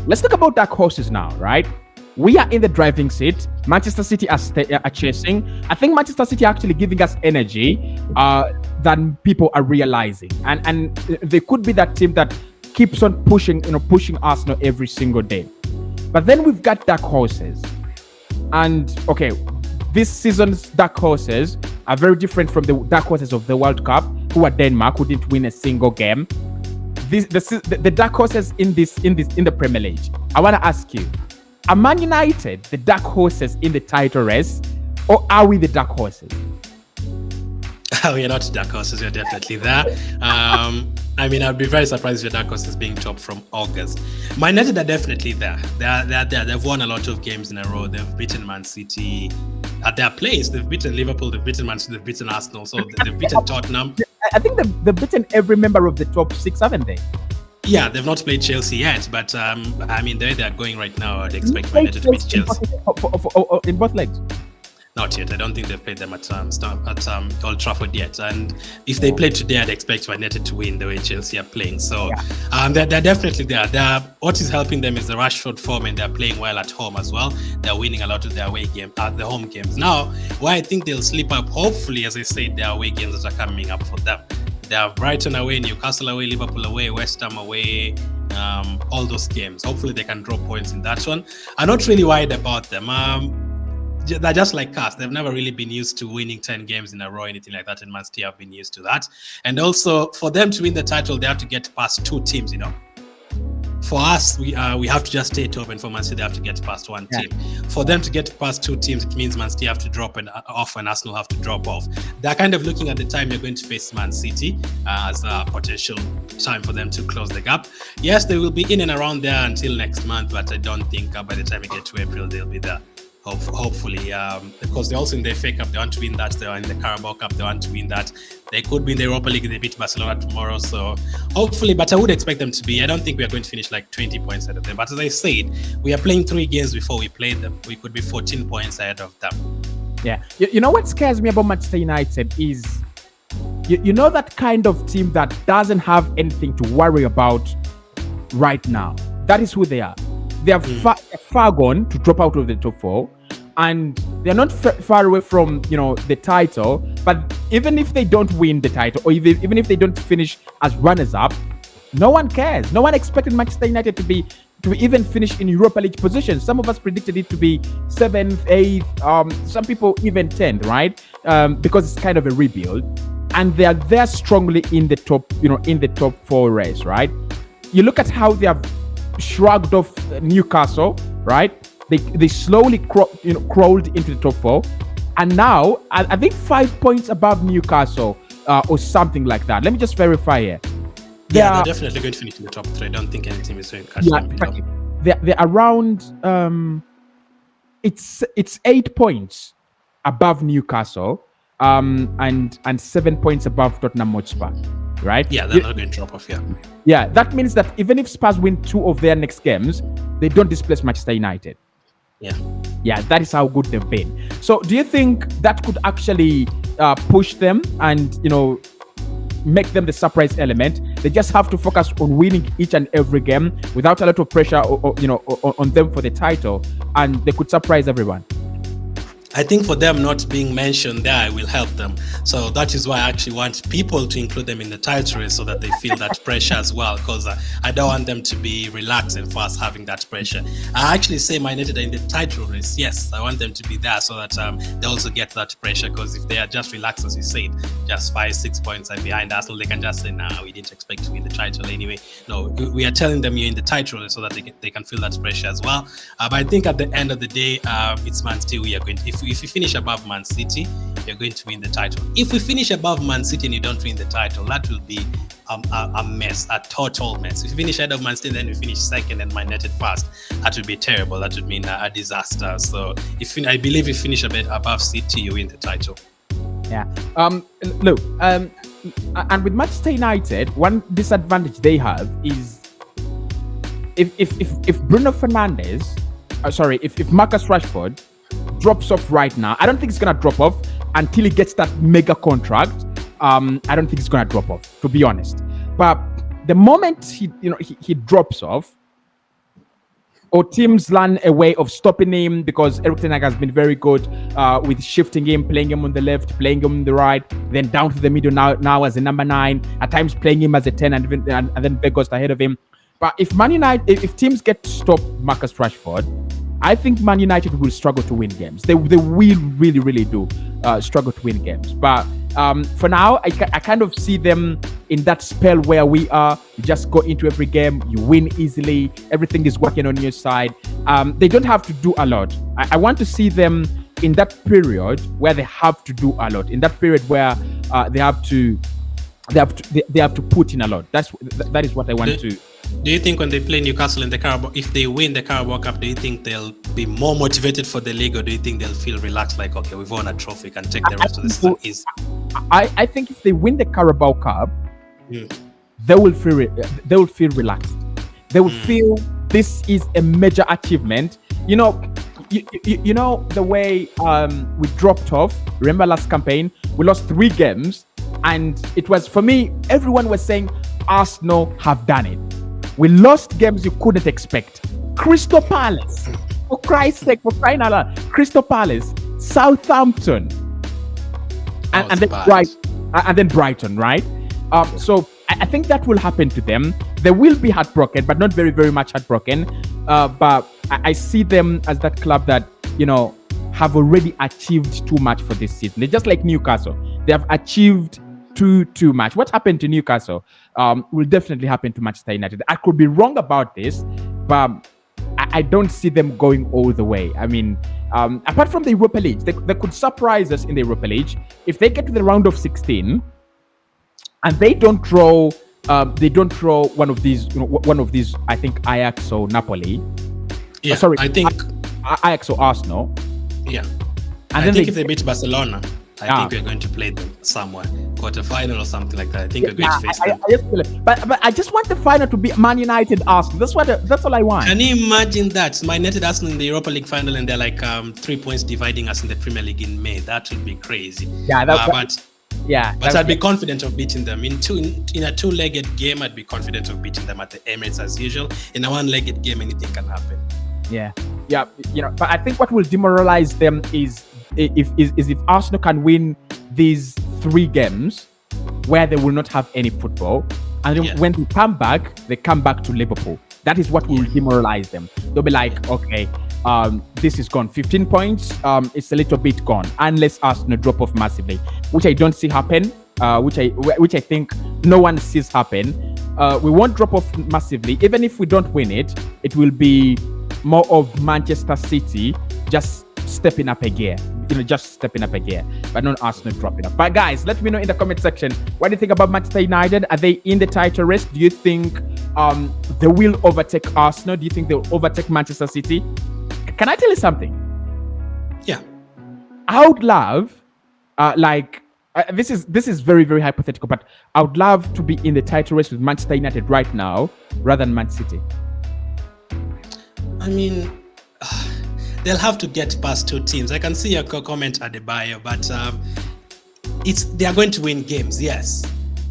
let's talk about dark horses now, right? We are in the driving seat. Manchester City are chasing. I think Manchester City are actually giving us energy than people are realizing, and they could be that team that keeps on pushing Arsenal every single day. But then we've got dark horses, and okay, this season's dark horses are very different from the dark horses of the World Cup, who are Denmark, who didn't win a single game. The dark horses in the Premier League. I want to ask you: are Man United the dark horses in the title race, or are we the dark horses? We are not dark horses. We're definitely there. I mean, I'd be very surprised if your dark horses being top from August. Man United are definitely there. They're there. They've won a lot of games in a row. They've beaten Man City at their place. They've beaten Liverpool. They've beaten Man City. They've beaten Arsenal. So they've beaten Tottenham. I think they've beaten every member of the top six, haven't they? Yeah, they've not played Chelsea yet, but I mean, the way they're going right now, I'd expect Man United to beat Chelsea. In both legs? Not yet. I don't think they've played them at Old Trafford yet. And if they play today, I'd expect Man United to win the way Chelsea are playing. So they're definitely there. What is helping them is the Rashford form, and they're playing well at home as well. They're winning a lot of their away games, the home games. Now, why I think they'll slip up, hopefully, as I said, their away games that are coming up for them. They have Brighton away, Newcastle away, Liverpool away, West Ham away, all those games. Hopefully they can drop points in that one. I'm not really worried about them. They're just like us. They've never really been used to winning 10 games in a row, anything like that, and Man City have been used to that. And also, for them to win the title, they have to get past two teams, For us, we have to just stay top, and for Man City, they have to get past one team. For them to get past two teams, it means Man City have to drop off, and Arsenal have to drop off. They're kind of looking at the time you're going to face Man City as a potential time for them to close the gap. Yes, they will be in and around there until next month, but I don't think by the time we get to April, they'll be there. Hopefully, because they're also in the FA Cup, they want to win that. They're in the Carabao Cup, they want to win that. They could be in the Europa League, they beat Barcelona tomorrow. So hopefully, but I would expect them to be. I don't think we are going to finish like 20 points ahead of them. But as I said, we are playing 3 games before we play them. We could be 14 points ahead of them. Yeah. You know what scares me about Manchester United is, you know that kind of team that doesn't have anything to worry about right now. That is who they are. They are far gone to drop out of the top 4, and they're not far away from the title. But even if they don't win the title, or even if they don't finish as runners-up, no one cares. No one expected Manchester United to even finish in Europa League positions. Some of us predicted it to be 7th, 8th, some people even 10th, right? Because it's kind of a rebuild, and they are there strongly in the top, in the top 4 race, right? You look at how they have shrugged off Newcastle, right? They slowly crawled into the top 4, and now I think 5 points above Newcastle or something like that. Let me just verify here. They're definitely going to finish in the top 3. I don't think any team is going to catch them below. They're around it's 8 points above Newcastle, and 7 points above Tottenham Hotspur. Right? Yeah, they're not going to drop off. Yeah, that means that even if Spurs win 2 of their next games, they don't displace Manchester United. Yeah, that is how good they've been. So, do you think that could actually push them and make them the surprise element? They just have to focus on winning each and every game without a lot of pressure, on them for the title, and they could surprise everyone. I think for them not being mentioned there will help them. So that is why I actually want people to include them in the title race so that they feel that pressure as well, because I don't want them to be relaxed and fast having that pressure. I actually say Man United are in the title race. Yes, I want them to be there so that they also get that pressure, because if they are just relaxed, as you said, just 5-6 points and behind Arsenal, they can just say, nah, we didn't expect to win the title anyway. No, we are telling them you're in the title race so that they can feel that pressure as well. But I think at the end of the day, it's Man City we are going to, if we finish above Man City, you're going to win the title. If we finish above Man City and you don't win the title, that will be a mess, a total mess. If you finish ahead of Man City, then we finish second and Man United first, that would be terrible. That would mean a disaster. So I believe if you finish a bit above City, you win the title. Yeah. Look, and with Manchester United, one disadvantage they have is if Bruno Fernandes, if Marcus Rashford drops off right now, I don't think it's gonna drop off until he gets that mega contract. I don't think it's gonna drop off, to be honest. But the moment he drops off, or teams learn a way of stopping him, because Erik ten Hag has been very good with shifting him, playing him on the left, playing him on the right, then down to the middle now as a number 9, at times playing him as a 10, and then Weghorst ahead of him. But if Man United, if teams get to stop Marcus Rashford, I think Man United will struggle to win games. They will really do struggle to win games. But for now, I kind of see them in that spell where we are. You just go into every game, you win easily, everything is working on your side. They don't have to do a lot. I want to see them in that period where they have to do a lot. In that period where they have to put in a lot. That is what I want to. Do you think when they play Newcastle in the Carabao, if they win the Carabao Cup, do you think they'll be more motivated for the league, or do you think they'll feel relaxed, like, okay, we've won a trophy, can take the rest of the season easy? I think if they win the Carabao Cup, they will feel relaxed. They will feel this is a major achievement. You know the way we dropped off. Remember last campaign, we lost 3 games, and it was, for me, everyone was saying Arsenal have done it. We lost games you couldn't expect. Crystal Palace, for Christ's sake, for crying out loud. Crystal Palace, Southampton, and then Brighton, right? So I think that will happen to them. They will be heartbroken, but not very much heartbroken. But I see them as that club that, have already achieved too much for this season. They're just like Newcastle. They have achieved too much. What happened to Newcastle will definitely happen to Manchester United. I could be wrong about this, but I don't see them going all the way. I mean, apart from the Europa League, they could surprise us in the Europa League if they get to the round of 16 and they don't draw one of these. I think Ajax or Napoli. Yeah, I think Ajax or Arsenal. Yeah, and I think if they beat Barcelona, I think we're going to play them somewhere, quarterfinal or something like that. I think we're going to face them. But I just want the final to be Man United Arsenal. That's all I want. Can you imagine that? Man United Arsenal in the Europa League final, and they're like 3 points dividing us in the Premier League in May. That would be crazy. Yeah, but I'd be confident of beating them in a 2-legged game. I'd be confident of beating them at the Emirates as usual. In a 1-legged game, anything can happen. Yeah. But I think what will demoralize them is if Arsenal can win these 3 games where they will not have any football, and when they come back to Liverpool. That is what will demoralize them. They'll be like, okay, this is gone. 15 points, it's a little bit gone, unless Arsenal drop off massively, which I don't see happen. Which I think no one sees happen. We won't drop off massively. Even if we don't win it, it will be more of Manchester City just stepping up a gear, but not Arsenal dropping up. But guys, let me know in the comment section, what do you think about Manchester United? Are they in the title race? Do you think they will overtake Arsenal? Do you think they'll overtake Manchester City? Can I tell you something? Yeah, I would love, this is very hypothetical, but I would love to be in the title race with Manchester United right now rather than Man City. I mean, they'll have to get past 2 teams. I can see your comment at the bio, but they are going to win games, yes.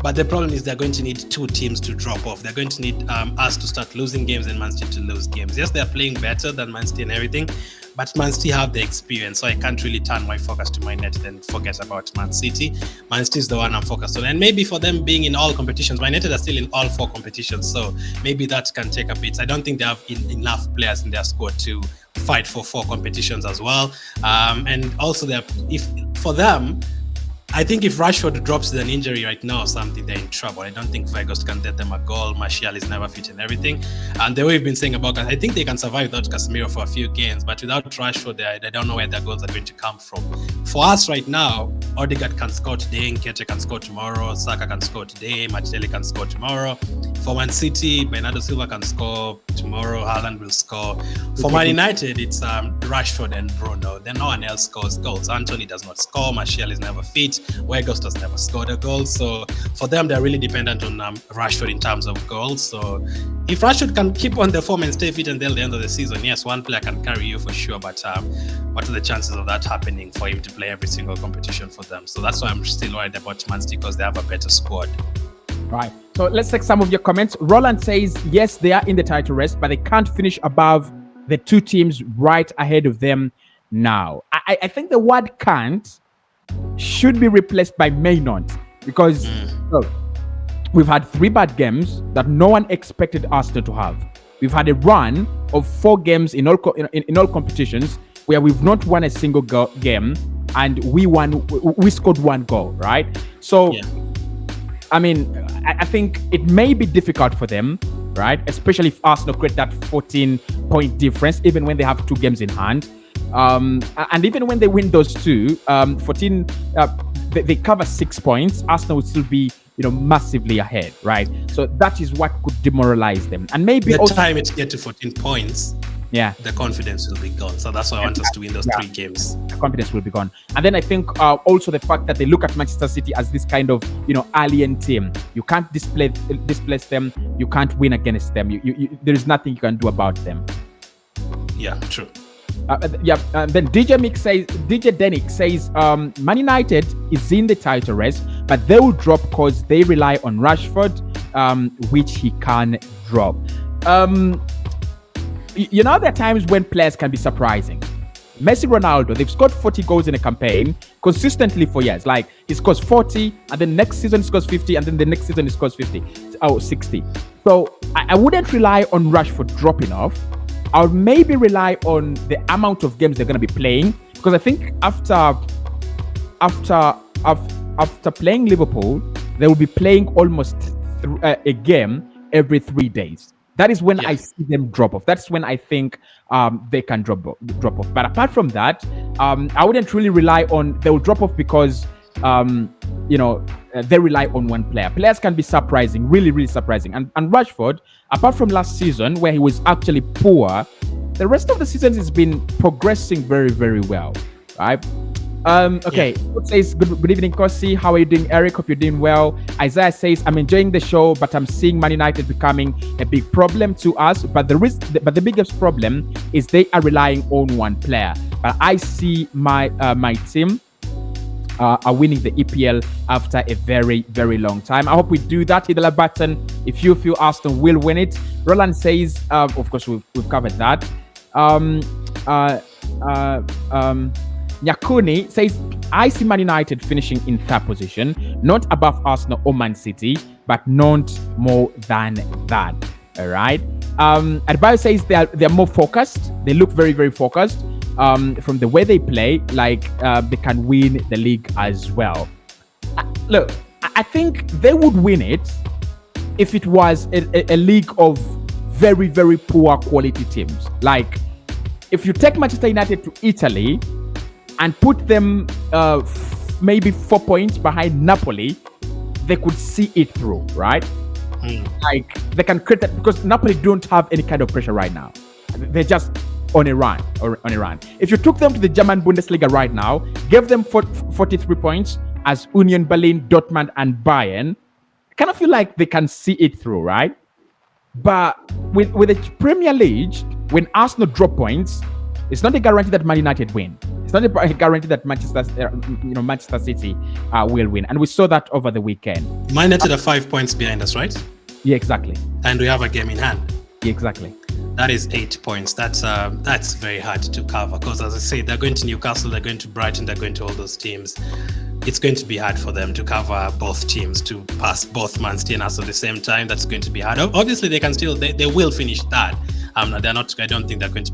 But the problem is they're going to need 2 teams to drop off. They're going to need us to start losing games and Man City to lose games. Yes, they're playing better than Man City and everything, but Man City have the experience, so I can't really turn my focus to Man United and forget about Man City. Man City is the one I'm focused on, and maybe for them being in all competitions, Man United are still in all 4 competitions, so maybe that can take a bit. I don't think they have enough players in their squad to fight for 4 competitions as well, and also for them, I think if Rashford drops with an injury right now or something, they're in trouble. I don't think Weghorst can get them a goal. Martial is never fit and everything. And the way we've been saying about I think they can survive without Casemiro for a few games, but without Rashford, they don't know where their goals are going to come from. For us right now, Odegaard can score today, Nketiah can score tomorrow, Saka can score today, Martinelli can score tomorrow. For Man City, Bernardo Silva can score tomorrow, Haaland will score. For Man United, it's Rashford and Bruno. Then no one else scores goals. Anthony does not score, Martial is never fit, Weghorst has never scored a goal. So for them, they're really dependent on Rashford in terms of goals. So if Rashford can keep on the form and stay fit until the end of the season, yes, one player can carry you for sure. But what are the chances of that happening for him to play every single competition for them? So that's why I'm still worried about Man City, because they have a better squad. Right. So let's take some of your comments. Roland says, yes, they are in the title race, but they can't finish above the two teams right ahead of them now. I think the word can't should be replaced by may not, because look, we've had 3 bad games that no one expected Arsenal to have. We've had a run of 4 games in all in all competitions where we've not won a single game, and we scored 1 goal, right? So, I mean, I think it may be difficult for them, right? Especially if Arsenal create that 14-point difference, even when they have 2 games in hand. And even when they win those 2, 14, they cover 6 points. Arsenal would still be, massively ahead, right? So that is what could demoralize them. And maybe the time it get to 14 points, the confidence will be gone. So that's why I want us to win those 3 games. The confidence will be gone. And then I think also the fact that they look at Manchester City as this kind of, alien team. You can't displace them. You can't win against them. There is nothing you can do about them. Yeah, true. Then DJ Denick says Man United is in the title race, but they will drop because they rely on Rashford, which he can drop. There are times when players can be surprising. Messi, Ronaldo, they've scored 40 goals in a campaign consistently for years. Like, he scores 40, and then next season he scores 50, and then the next season he scores 60. So I wouldn't rely on Rashford dropping off. I would maybe rely on the amount of games they're going to be playing, because I think after playing Liverpool, they will be playing almost a game every 3 days. That is when I see them drop off. That's when I think they can drop off. But apart from that, I wouldn't really rely on they will drop off because they rely on one player. Players can be surprising, really, really surprising. And Rashford, apart from last season where he was actually poor, the rest of the seasons has been progressing very, very well, right? Okay, It says, good evening, Cossy. How are you doing, Eric? Hope you're doing well. Isaiah says, I'm enjoying the show, but I'm seeing Man United becoming a big problem to us. But the biggest problem is they are relying on one player. But I see my team are winning the EPL after a very, very long time. I hope we do that. Hit the like button if you feel Arsenal will win it. Roland says, of course, we've covered that. Nyakuni says, I see Man United finishing in 3rd position, not above Arsenal or Man City, but not more than that. All right. Adbayo says they're more focused. They look very, very focused. From the way they play, like they can win the league as well. Look, I think they would win it if it was a league of very, very poor quality teams. Like, if you take Manchester United to Italy and put them maybe 4 points behind Napoli, they could see it through, right? Like, they can create that, because Napoli don't have any kind of pressure right now. They're just on a run. If you took them to the German Bundesliga right now, gave them 43 points as Union Berlin, Dortmund, and Bayern, I kind of feel like they can see it through, right? But with the Premier League, when Arsenal drop points, it's not a guarantee that Man United win. It's not a guarantee that Manchester City will win, and we saw that over the weekend. Man United are 5 points behind us, right? Yeah, exactly. And we have a game in hand. Yeah, exactly. That is 8 points. That's very hard to cover, because, as I say, they're going to Newcastle, they're going to Brighton, they're going to all those teams. It's going to be hard for them to cover both teams, to pass both Man City and us at the same time. That's going to be hard. Obviously, they can still they will finish third. They're not. I don't think they're going to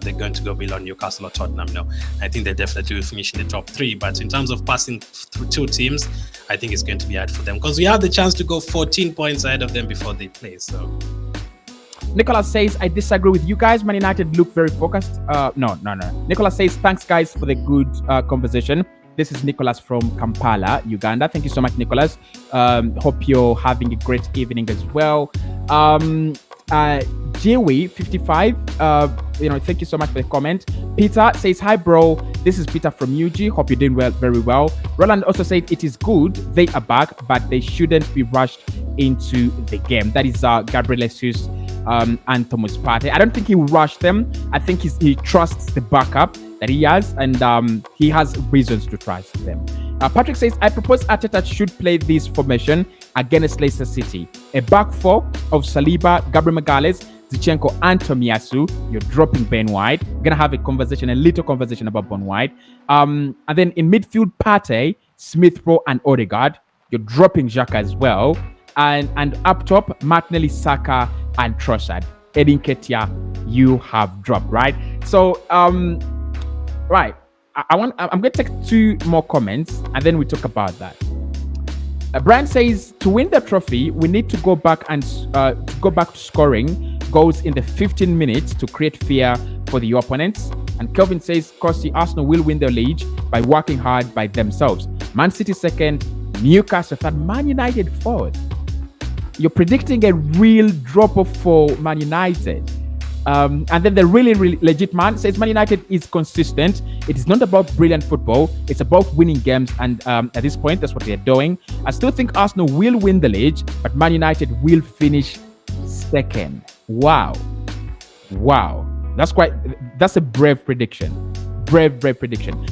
they're going to go below Newcastle or Tottenham. No, I think they definitely will finish in the top 3. But in terms of passing through 2 teams, I think it's going to be hard for them, because we have the chance to go 14 points ahead of them before they play. So. Nicholas says, I disagree with you guys. Man United look very focused. No. Nicholas says, thanks guys for the good conversation. This is Nicholas from Kampala, Uganda. Thank you so much, Nicholas. Hope you're having a great evening as well. Jewy55, thank you so much for the comment. Peter says, hi bro, this is Peter from UG. Hope you're doing well, very well. Roland also said, it is good they are back, but they shouldn't be rushed into the game. That is Gabriel Jesus and Thomas Partey. I don't think he will rush them. I think he trusts the backup that he has, and he has reasons to trust them. Patrick says, I propose Arteta should play this formation against Leicester City. A back 4 of Saliba, Gabriel Magalhaes, Zinchenko and Tomiyasu. You're dropping Ben White. We're gonna have a little conversation about Ben White. And then in midfield, Partey, Smith Rowe, and Odegaard. You're dropping Xhaka as well. And up top, Martinelli, Saka, and Trossard. Edin Ketia, you have dropped, right? So, right. I'm going to take 2 more comments, and then we talk about that. Brian says, to win the trophy, we need to go back to scoring goals in the 15 minutes to create fear for the opponents. And Kelvin says, Cossy, Arsenal will win the league by working hard by themselves. Man City second, Newcastle third, Man United fourth. You're predicting a real drop-off for Man United. And then the really legit man says Man United is consistent. It is not about brilliant football. It's about winning games. And at this point, that's what they're doing. I still think Arsenal will win the league, but Man United will finish second. Wow. That's a brave prediction. Brave prediction.